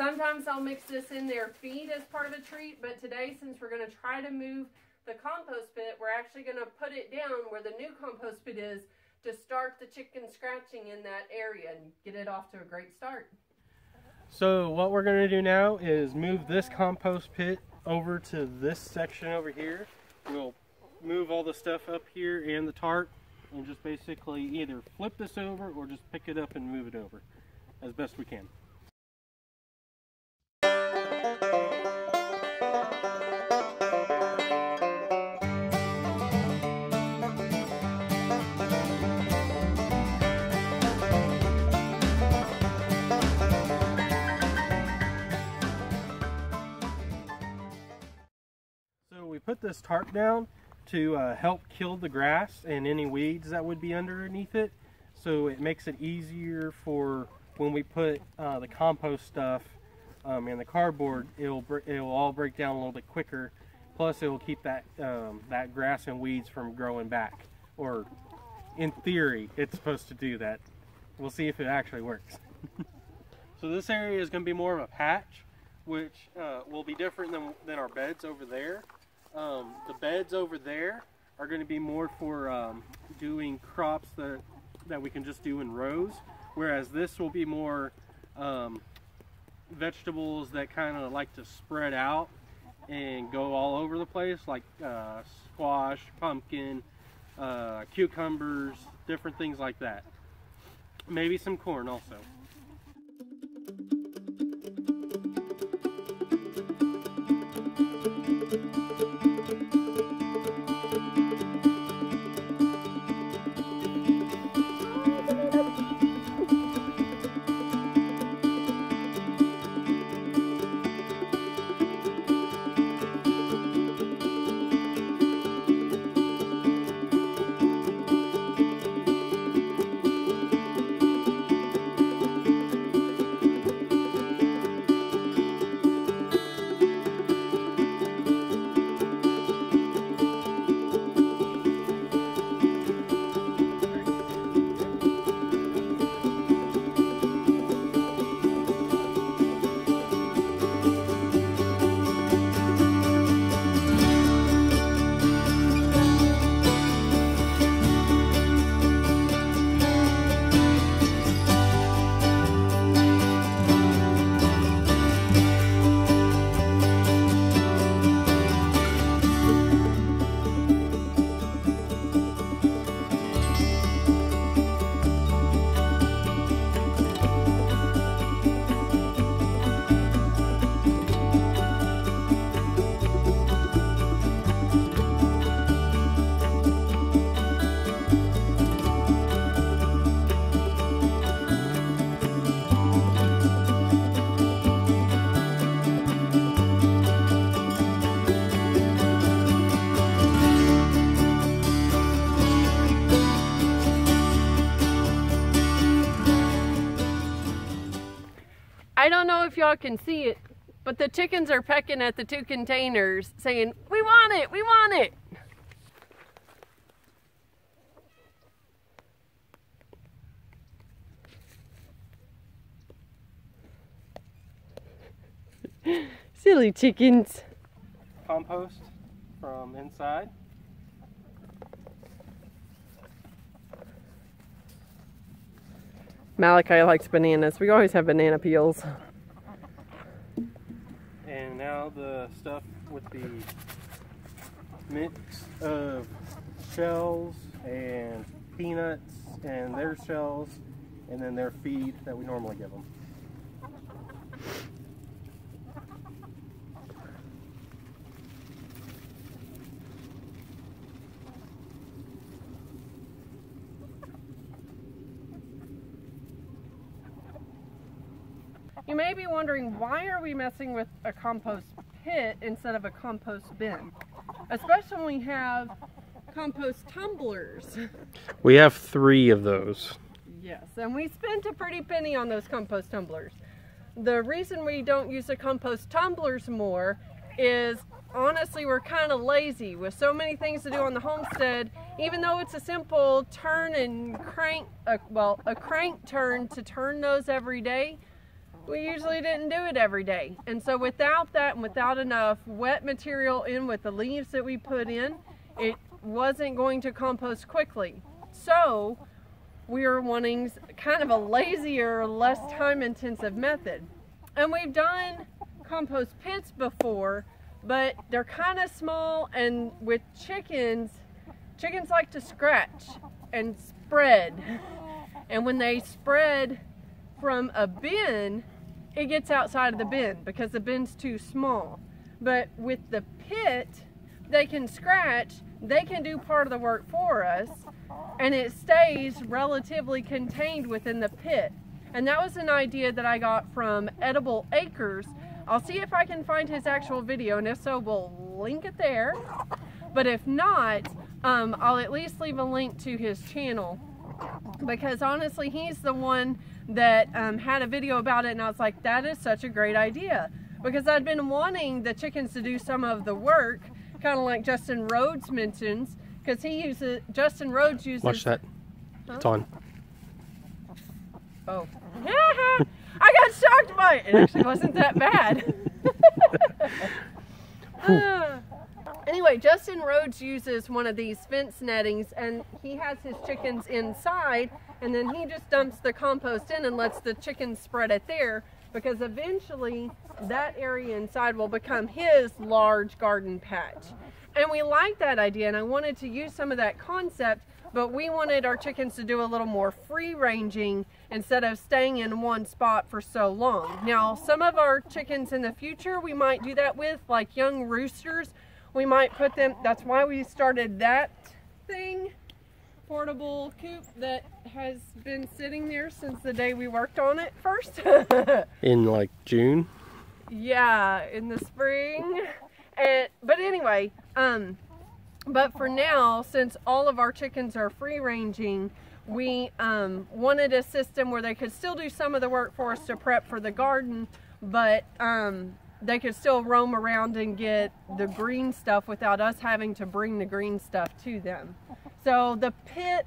Sometimes I'll mix this in their feed as part of a treat, but today, since we're going to try to move the compost pit, we're actually going to put it down where the new compost pit is to start the chicken scratching in that area and get it off to a great start. So what we're going to do now is move this compost pit over to this section over here. We'll move all the stuff up here and the tarp and just basically either flip this over or just pick it up and move it over as best we can. We put this tarp down to help kill the grass and any weeds that would be underneath it, so it makes it easier for when we put the compost stuff and the cardboard. It'll all break down a little bit quicker, plus it will keep that that grass and weeds from growing back, or in theory it's supposed to do that. We'll see if it actually works. So this area is going to be more of a patch, which will be different than our beds over there. The beds over there are going to be more for doing crops that we can just do in rows, whereas this will be more vegetables that kind of like to spread out and go all over the place, like squash, pumpkin, cucumbers, different things like that. Maybe some corn also. I don't know if y'all can see it, but the chickens are pecking at the 2 containers saying, "We want it, we want it." Silly chickens. Compost from inside. Malachi likes bananas. We always have banana peels. And now the stuff with the mix of shells and peanuts and their shells, and then their feed that we normally give them. You may be wondering, why are we messing with a compost pit instead of a compost bin? Especially when we have compost tumblers. We have 3 of those. Yes, and we spent a pretty penny on those compost tumblers. The reason we don't use the compost tumblers more is, honestly, we're kind of lazy with so many things to do on the homestead. Even though it's a simple turn and crank, a crank turn to turn those every day, we usually didn't do it every day. And so without that and without enough wet material in with the leaves that we put in, it wasn't going to compost quickly. So we were wanting kind of a lazier, less time intensive method. And we've done compost pits before, but they're kind of small, and with chickens like to scratch and spread. And when they spread from a bin, it gets outside of the bin because the bin's too small. But with the pit, they can scratch, they can do part of the work for us, and it stays relatively contained within the pit. And that was an idea that I got from Edible Acres. I'll see if I can find his actual video, and if so, we'll link it there. But if not, I'll at least leave a link to his channel, because honestly, he's the one that had a video about it, and I was like, that is such a great idea. Because I'd been wanting the chickens to do some of the work, kind of like Justin Rhodes mentions, because Justin Rhodes uses... Watch that. Huh? It's on. Oh. I got shocked by it. It actually wasn't that bad. Anyway, Justin Rhodes uses one of these fence nettings, and he has his chickens inside, and then he just dumps the compost in and lets the chickens spread it there, because eventually that area inside will become his large garden patch. And we like that idea, and I wanted to use some of that concept, but we wanted our chickens to do a little more free ranging instead of staying in one spot for so long. Now, some of our chickens in the future we might do that with, like young roosters. We might put them, that's why we started that thing, portable coop that has been sitting there since the day we worked on it first. In like June? Yeah, in the spring. But anyway, but for now, since all of our chickens are free ranging, we wanted a system where they could still do some of the work for us to prep for the garden, but they could still roam around and get the green stuff without us having to bring the green stuff to them. So the pit,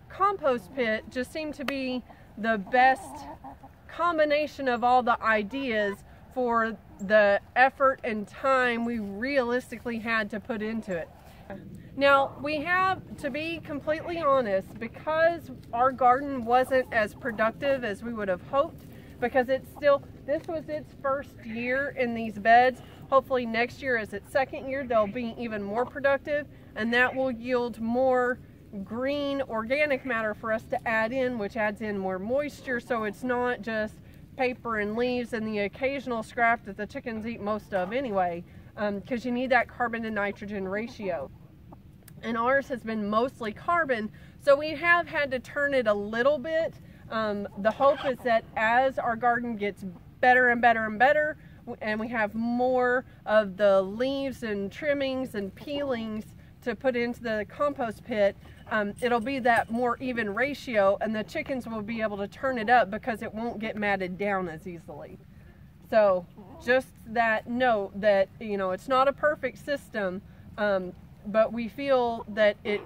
compost pit, just seemed to be the best combination of all the ideas for the effort and time we realistically had to put into it. Now, we have, to be completely honest, because our garden wasn't as productive as we would have hoped, because this was its first year in these beds. Hopefully next year, as its second year, they'll be even more productive, and that will yield more green organic matter for us to add in, which adds in more moisture, so it's not just paper and leaves and the occasional scrap that the chickens eat most of anyway, because you need that carbon to nitrogen ratio. And ours has been mostly carbon, so we have had to turn it a little bit. The hope is that as our garden gets better and better and better, and we have more of the leaves and trimmings and peelings to put into the compost pit, it'll be that more even ratio, and the chickens will be able to turn it up because it won't get matted down as easily. So just that note that, you know, it's not a perfect system, but we feel that it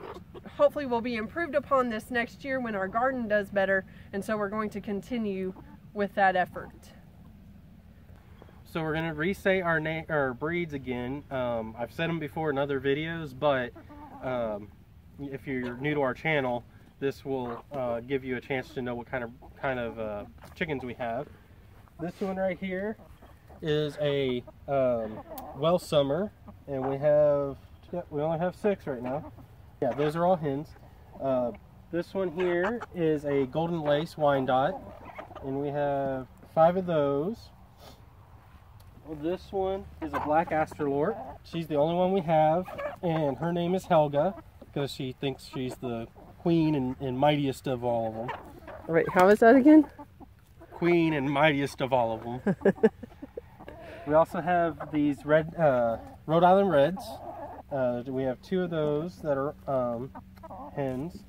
hopefully will be improved upon this next year when our garden does better, and so we're going to continue with that effort. So we're going to restate our breeds again. I've said them before in other videos, but if you're new to our channel, this will give you a chance to know what kind of chickens we have. This one right here is a Welsh Summer, and we only have 6 right now. Yeah, those are all hens. This one here is a Golden Lace Wyandotte, and we have 5 of those. This one is a Black Astrolort. She's the only one we have, and her name is Helga because she thinks she's the queen and mightiest of all of them. Wait, how is that again? Queen and mightiest of all of them. We also have these Rhode Island Reds. We have 2 of those that are hens.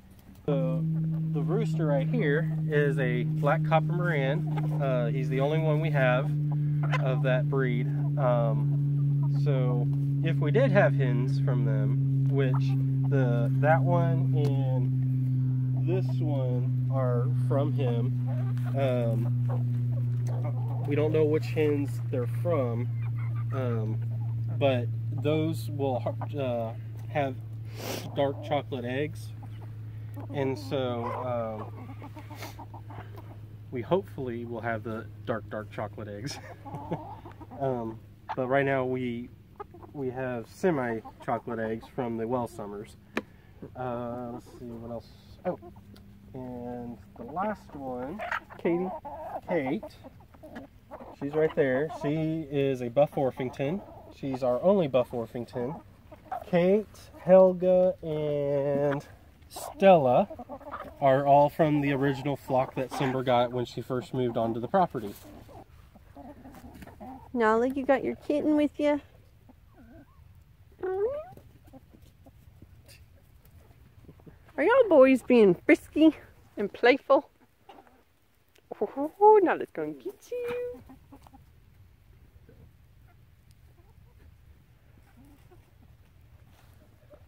The rooster right here is a Black Copper Moran. He's the only one we have of that breed. So if we did have hens from them, which that one and this one are from him, We don't know which hens they're from, but those will have dark chocolate eggs, and so we hopefully will have the dark chocolate eggs. But right now we have semi-chocolate eggs from the well summers. Let's see what else. Oh, and the last one, Kate. She's right there. She is a Buff Orpington. She's our only Buff Orpington. Kate, Helga, and Stella are all from the original flock that Simber got when she first moved onto the property. Nala, you got your kitten with you? Are y'all boys being frisky and playful? Oh, Nala's gonna get you.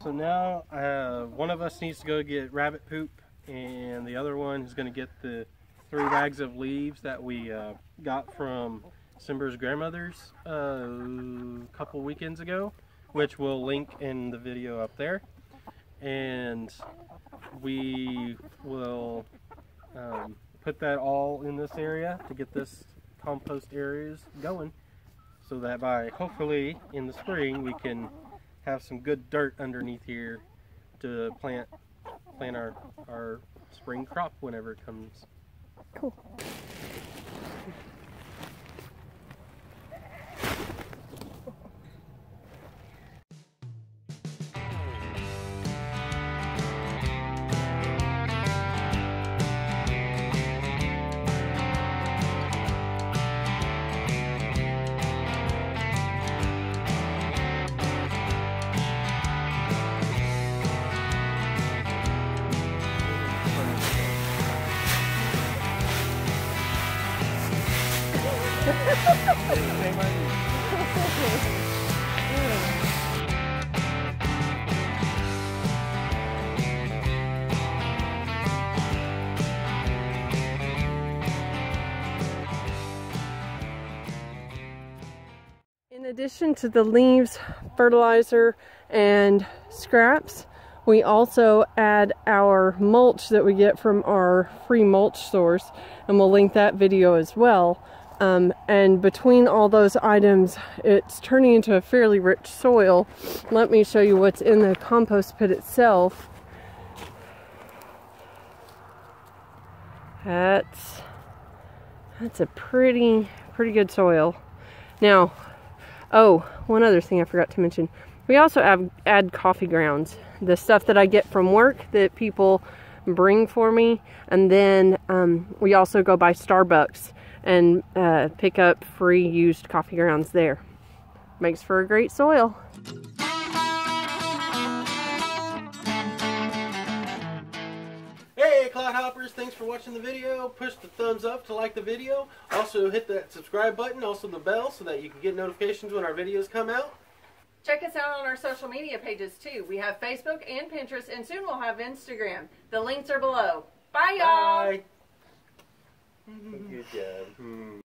So now one of us needs to go get rabbit poop, and the other one is going to get the 3 bags of leaves that we got from Simber's grandmother's a couple weekends ago, which we'll link in the video up there. And we will put that all in this area to get this compost areas going, so that by hopefully in the spring we can have some good dirt underneath here to plant our spring crop whenever it comes. Cool. In addition to the leaves, fertilizer, and scraps, we also add our mulch that we get from our free mulch source, and we'll link that video as well. And between all those items, it's turning into a fairly rich soil. Let me show you what's in the compost pit itself. That's a pretty good soil. Now, oh, one other thing I forgot to mention. We also add coffee grounds, the stuff that I get from work that people bring for me, and then we also go by Starbucks and pick up free used coffee grounds there. Makes for a great soil. Hey Cloud Hoppers, thanks for watching the video. Push the thumbs up to like the video. Also hit that subscribe button, also the bell, so that you can get notifications when our videos come out. Check us out on our social media pages too. We have Facebook and Pinterest, and soon we'll have Instagram. The links are below. Bye y'all! Bye! Good job.